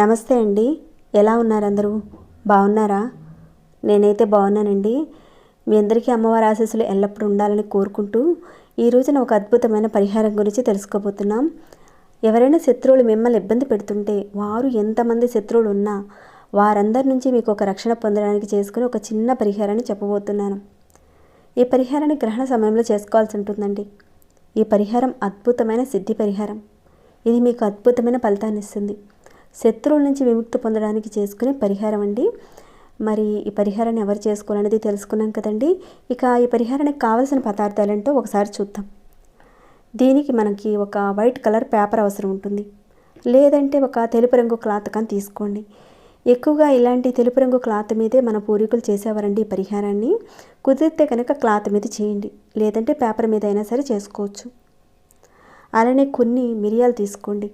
నమస్తే అండి, ఎలా ఉన్నారు అందరూ? బాగున్నారా? నేనైతే బాగున్నానండి. మీ అందరికీ అమ్మవారి ఆశీస్సులు ఎల్లప్పుడూ ఉండాలని కోరుకుంటూ ఈ రోజున ఒక అద్భుతమైన పరిహారం గురించి తెలుసుకోబోతున్నాం. ఎవరైనా శత్రువులు మిమ్మల్ని ఇబ్బంది పెడుతుంటే, వారు ఎంతమంది శత్రువులు ఉన్నా వారందరి నుంచి మీకు ఒక రక్షణ పొందడానికి చేసుకుని ఒక చిన్న పరిహారాన్ని చెప్పబోతున్నాను. ఈ పరిహారాన్ని గ్రహణ సమయంలో చేసుకోవాల్సి ఉంటుందండి. ఈ పరిహారం అద్భుతమైన సిద్ధి పరిహారం. ఇది మీకు అద్భుతమైన ఫలితాన్ని ఇస్తుంది. శత్రువుల నుంచి విముక్తి పొందడానికి చేసుకునే పరిహారం అండి. మరి ఈ పరిహారాన్ని ఎవరు చేసుకోవాలనేది తెలుసుకున్నాం కదండి. ఇక ఈ పరిహారానికి కావాల్సిన పదార్థాలు ఏంటో ఒకసారి చూద్దాం. దీనికి మనకి ఒక వైట్ కలర్ పేపర్ అవసరం ఉంటుంది, లేదంటే ఒక తెలుపు రంగు క్లాత్ కానీ తీసుకోండి. ఎక్కువగా ఇలాంటి తెలుపు రంగు క్లాత్ మీదే మన పూర్వీకులు చేసేవారండి ఈ పరిహారాన్ని. కుదిరితే కనుక క్లాత్ మీద చేయండి, లేదంటే పేపర్ మీద అయినా సరే చేసుకోవచ్చు. అలానే కొన్ని మిరియాలు తీసుకోండి.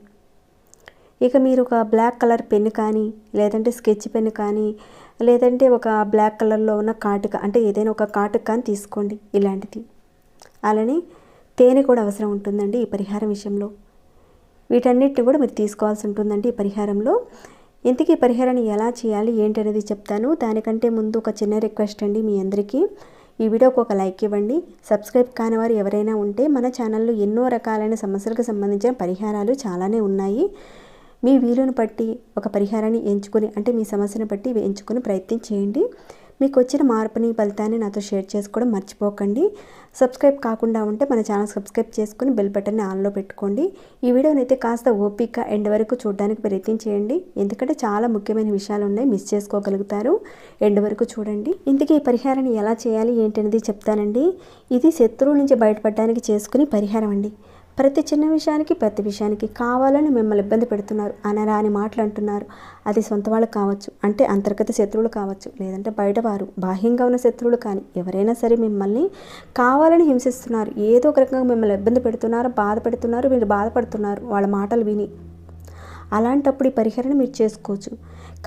ఇక మీరు ఒక బ్లాక్ కలర్ పెన్ను కానీ, లేదంటే స్కెచ్ పెన్ను కానీ, లేదంటే ఒక బ్లాక్ కలర్లో ఉన్న కాటుక, అంటే ఏదైనా ఒక కాటుక కానీ తీసుకోండి ఇలాంటిది. అలానే తేనె కూడా అవసరం ఉంటుందండి ఈ పరిహారం విషయంలో. వీటన్నిటిని కూడా మీరు తీసుకోవాల్సి ఉంటుందండి ఈ పరిహారంలో. ఇంతకీ ఈ పరిహారాన్ని ఎలా చేయాలి ఏంటి అనేది చెప్తాను. దానికంటే ముందు ఒక చిన్న రిక్వెస్ట్ అండి మీ అందరికీ. ఈ వీడియోకి ఒక లైక్ ఇవ్వండి. సబ్స్క్రైబ్ కాని వారు ఎవరైనా ఉంటే మన ఛానల్లో ఎన్నో రకాలైన సమస్యలకు సంబంధించిన పరిహారాలు చాలానే ఉన్నాయి. మీ వీలును బట్టి ఒక పరిహారాన్ని ఎంచుకొని, అంటే మీ సమస్యను బట్టి ఎంచుకొని ప్రయత్నం చేయండి. మీకు వచ్చిన మార్పుని ఫలితాన్ని నాతో షేర్ చేసుకోవడం మర్చిపోకండి. సబ్స్క్రైబ్ కాకుండా ఉంటే మన ఛానల్ సబ్స్క్రైబ్ చేసుకొని బెల్ బటన్ని ఆన్లో పెట్టుకోండి. ఈ వీడియోని అయితే కాస్త ఓపిక ఎండ్ వరకు చూడడానికి ప్రయత్నం చేయండి, ఎందుకంటే చాలా ముఖ్యమైన విషయాలు ఉన్నాయి, మిస్ చేసుకోగలుగుతారు. ఎండ్ వరకు చూడండి. ఇంతకీ ఈ పరిహారాన్ని ఎలా చేయాలి ఏంటి అనేది చెప్తానండి. ఇది శత్రువుల నుంచి బయటపడడానికి చేసుకుని పరిహారం అండి. ప్రతి చిన్న విషయానికి, ప్రతి విషయానికి కావాలని మిమ్మల్ని ఇబ్బంది పెడుతున్నారు, అనరాని మాటలు అంటున్నారు. అది సొంత వాళ్ళు కావచ్చు, అంటే అంతర్గత శత్రువులు కావచ్చు, లేదంటే బయటవారు బాహ్యంగా ఉన్న శత్రువులు కానీ ఎవరైనా సరే మిమ్మల్ని కావాలని హింసిస్తున్నారు. ఏదో ఒక రకంగా మిమ్మల్ని ఇబ్బంది పెడుతున్నారు, బాధ పెడుతున్నారు, మీరు బాధపడుతున్నారు వాళ్ళ మాటలు విని. అలాంటప్పుడు ఈ పరిహారాన్ని మీరు చేసుకోవచ్చు.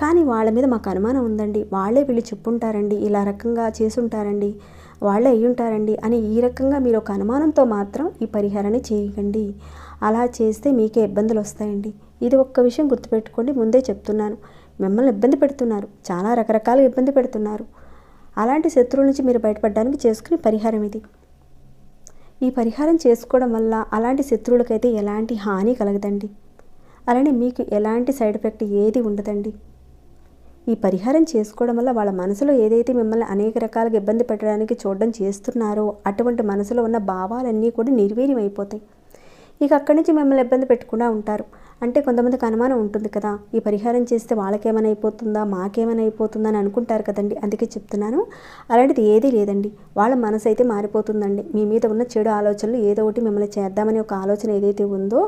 కానీ వాళ్ళ మీద మాకు అనుమానం ఉందండి, వాళ్ళే వీళ్ళు చెప్పుంటారండి, ఇలా రకంగా చేసుంటారండి, వాళ్ళే అయ్యుంటారండి అని ఈ రకంగా మీరు ఒక అనుమానంతో మాత్రం ఈ పరిహారాన్ని చేయకండి. అలా చేస్తే మీకే ఇబ్బందులు వస్తాయండి. ఇది ఒక్క విషయం గుర్తుపెట్టుకోండి, ముందే చెప్తున్నాను. మిమ్మల్ని ఇబ్బంది పెడుతున్నారు, చాలా రకరకాలుగా ఇబ్బంది పెడుతున్నారు. అలాంటి శత్రువుల నుంచి మీరు బయటపడడానికి చేసుకునే పరిహారం ఇది. ఈ పరిహారం చేసుకోవడం వల్ల అలాంటి శత్రువులకైతే ఎలాంటి హాని కలగదండి. అలానే మీకు ఎలాంటి సైడ్ ఎఫెక్ట్ ఏది ఉండదండి. ఈ పరిహారం చేసుకోవడం వల్ల వాళ్ళ మనసులో ఏదైతే మిమ్మల్ని అనేక రకాలుగా ఇబ్బంది పెట్టడానికి చూడడం చేస్తున్నారో అటువంటి మనసులో ఉన్న భావాలన్నీ కూడా నిర్వీర్యం అయిపోతాయి. ఇక అక్కడి నుంచి మిమ్మల్ని ఇబ్బంది పెట్టకుండా ఉంటారు. అంటే కొంతమందికి అనుమానం ఉంటుంది కదా, ఈ పరిహారం చేస్తే వాళ్ళకేమైనా అయిపోతుందా, మాకేమైనా అయిపోతుందా అని అనుకుంటారు కదండి. అందుకే చెప్తున్నాను, అలాంటిది ఏదీ లేదండి. వాళ్ళ మనసు అయితే మారిపోతుందండి. మీ మీద ఉన్న చెడు ఆలోచనలు ఏదో ఒకటి మిమ్మల్ని చేద్దామనే ఒక ఆలోచన ఏదైతే ఉందో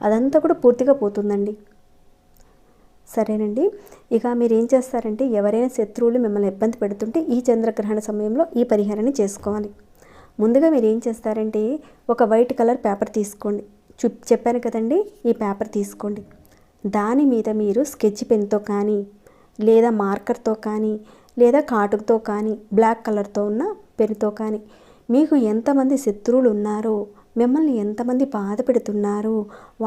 అదంతా కూడా పూర్తిగా పోతుందండి. సరేనండి. ఇక మీరు ఏం చేస్తారంటే, ఎవరైనా శత్రువులు మిమ్మల్ని ఇబ్బంది పెడుతుంటే ఈ చంద్రగ్రహణ సమయంలో ఈ పరిహారాన్ని చేసుకోవాలి. ముందుగా మీరు ఏం చేస్తారంటే, ఒక వైట్ కలర్ పేపర్ తీసుకోండి. చెప్పాను కదండి, ఈ పేపర్ తీసుకోండి. దాని మీద మీరు స్కెచ్ పెన్తో కానీ, లేదా మార్కర్తో కానీ, లేదా కాటుకతో కానీ, బ్లాక్ కలర్తో ఉన్న పెన్తో కానీ, మీకు ఎంతమంది శత్రువులు ఉన్నారో, మిమ్మల్ని ఎంతమంది బాధ పెడుతున్నారో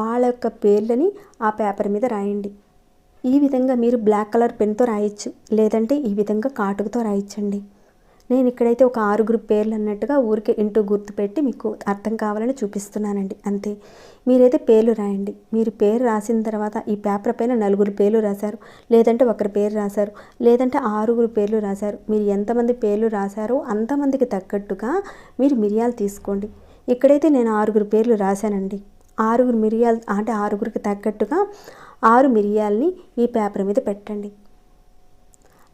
వాళ్ళ యొక్క పేర్లని ఆ పేపర్ మీద రాయండి. ఈ విధంగా మీరు బ్లాక్ కలర్ పెన్తో రాయొచ్చు, లేదంటే ఈ విధంగా కాటుకతో రాయొచ్చండి. నేను ఇక్కడైతే ఒక 6 పేర్లు అన్నట్టుగా ఊరికే ఇంటూ గుర్తు పెట్టి మీకు అర్థం కావాలని చూపిస్తున్నానండి, అంతే. మీరైతే పేర్లు రాయండి. మీరు పేరు రాసిన తర్వాత ఈ పేపర్ పైన 4 పేర్లు రాశారు, లేదంటే 1 పేరు రాశారు, లేదంటే 6 పేర్లు రాశారు. మీరు ఎంతమంది పేర్లు రాశారో అంతమందికి తగ్గట్టుగా మీరు మిరియాలు తీసుకోండి. ఇక్కడైతే నేను 6 పేర్లు రాశానండి. 6 మిరియాలు అంటే 6కి తగ్గట్టుగా 6 మిరియాలని ఈ పేపర్ మీద పెట్టండి.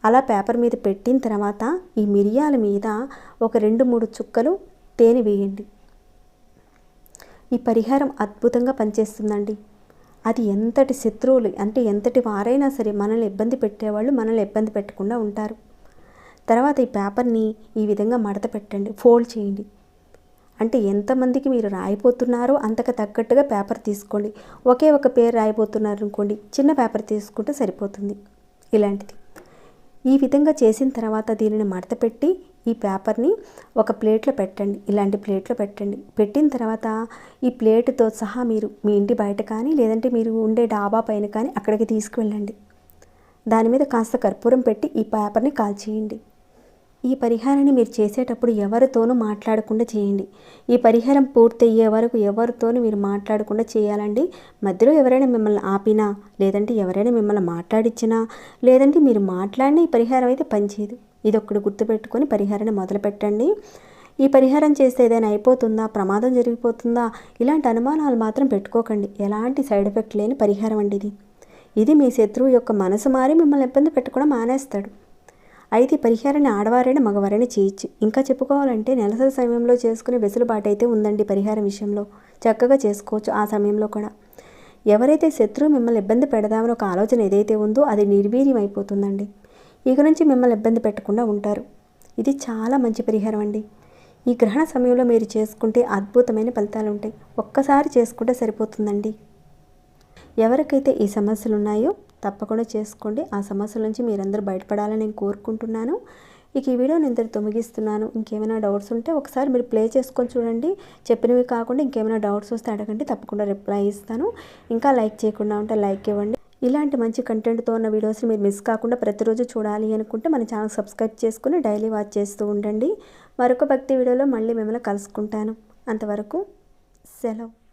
అలా పేపర్ మీద పెట్టిన తర్వాత ఈ మిరియాల మీద ఒక 2-3 చుక్కలు తేనె వేయండి. ఈ పరిహారం అద్భుతంగా పనిచేస్తుందండి. అది ఎంతటి శత్రువులు అంటే ఎంతటి వారైనా సరే మనల్ని ఇబ్బంది పెట్టేవాళ్ళు మనల్ని ఇబ్బంది పెట్టకుండా ఉంటారు. తర్వాత ఈ పేపర్ని ఈ విధంగా మడత పెట్టండి, ఫోల్డ్ చేయండి. అంటే ఎంతమందికి మీరు రాయిపోతున్నారో అంతకు తగ్గట్టుగా పేపర్ తీసుకోండి. ఒకే ఒక పేరు రాయిపోతున్నారు అనుకోండి, చిన్న పేపర్ తీసుకుంటే సరిపోతుంది. ఇలాంటిది ఈ విధంగా చేసిన తర్వాత దీనిని మడత పెట్టి ఈ పేపర్ని ఒక ప్లేట్లో పెట్టండి. ఇలాంటి ప్లేట్లో పెట్టండి. పెట్టిన తర్వాత ఈ ప్లేటుతో సహా మీరు మీ ఇంటి బయట కానీ లేదంటే మీరు ఉండే డాబా పైన కానీ అక్కడికి తీసుకువెళ్ళండి. దాని మీద కాస్త కర్పూరం పెట్టి ఈ పేపర్ని కాల్చేయండి. ఈ పరిహారాన్ని మీరు చేసేటప్పుడు ఎవరితోనూ మాట్లాడకుండా చేయండి. ఈ పరిహారం పూర్తయ్యే వరకు ఎవరితోనూ మీరు మాట్లాడకుండా చేయాలండి. మధ్యలో ఎవరైనా మిమ్మల్ని ఆపినా లేదంటే ఎవరైనా మిమ్మల్ని మాట్లాడించినా లేదంటే మీరు మాట్లాడిన ఈ పరిహారం అయితే పనిచేయదు. ఇది ఒక్కటి గుర్తుపెట్టుకొని పరిహారాన్ని మొదలుపెట్టండి. ఈ పరిహారం చేస్తే ఏదైనా అయిపోతుందా, ప్రమాదం జరిగిపోతుందా, ఇలాంటి అనుమానాలు మాత్రం పెట్టుకోకండి. ఎలాంటి సైడ్ ఎఫెక్ట్ లేని పరిహారం అండి ఇది. ఇది మీ శత్రువు యొక్క మనసు మారి మిమ్మల్ని ఇబ్బంది పెట్టుకోవడం మానేస్తాడు. అయితే ఈ పరిహారాన్ని ఆడవారైనా మగవారైనా చేయొచ్చు. ఇంకా చెప్పుకోవాలంటే నెలసరి సమయంలో చేసుకునే వెసులుబాటు అయితే ఉందండి. పరిహారం విషయంలో చక్కగా చేసుకోవచ్చు. ఆ సమయంలో కూడా ఎవరైతే శత్రువు మిమ్మల్ని ఇబ్బంది పెడదామని ఒక ఆలోచన ఏదైతే ఉందో అది నిర్వీర్యం అయిపోతుందండి. ఇక నుంచి మిమ్మల్ని ఇబ్బంది పెట్టకుండా ఉంటారు. ఇది చాలా మంచి పరిహారం అండి. ఈ గ్రహణ సమయంలో మీరు చేసుకుంటే అద్భుతమైన ఫలితాలు ఉంటాయి. ఒక్కసారి చేసుకుంటే సరిపోతుందండి. ఎవరికైతే ఈ సమస్యలు ఉన్నాయో తప్పకుండా చేసుకోండి. ఆ సమస్యల నుంచి మీరందరూ బయటపడాలని నేను కోరుకుంటున్నాను. ఇక ఈ వీడియోని ఇంతటితో ముగిస్తున్నాను. ఇంకేమైనా డౌట్స్ ఉంటే ఒకసారి మీరు ప్లే చేసుకొని చూడండి. చెప్పినవి కాకుండా ఇంకేమైనా డౌట్స్ వస్తే అడగండి, తప్పకుండా రిప్లై ఇస్తాను. ఇంకా లైక్ చేయకుండా ఉంటే లైక్ ఇవ్వండి. ఇలాంటి మంచి కంటెంట్తో ఉన్న వీడియోస్ని మీరు మిస్ కాకుండా ప్రతిరోజు చూడాలి అనుకుంటే మన ఛానల్ సబ్స్క్రైబ్ చేసుకుని డైలీ వాచ్ చేస్తూ ఉండండి. మరొక భక్తి వీడియోలో మళ్ళీ మిమ్మల్ని కలుసుకుంటాను. అంతవరకు సెలవు.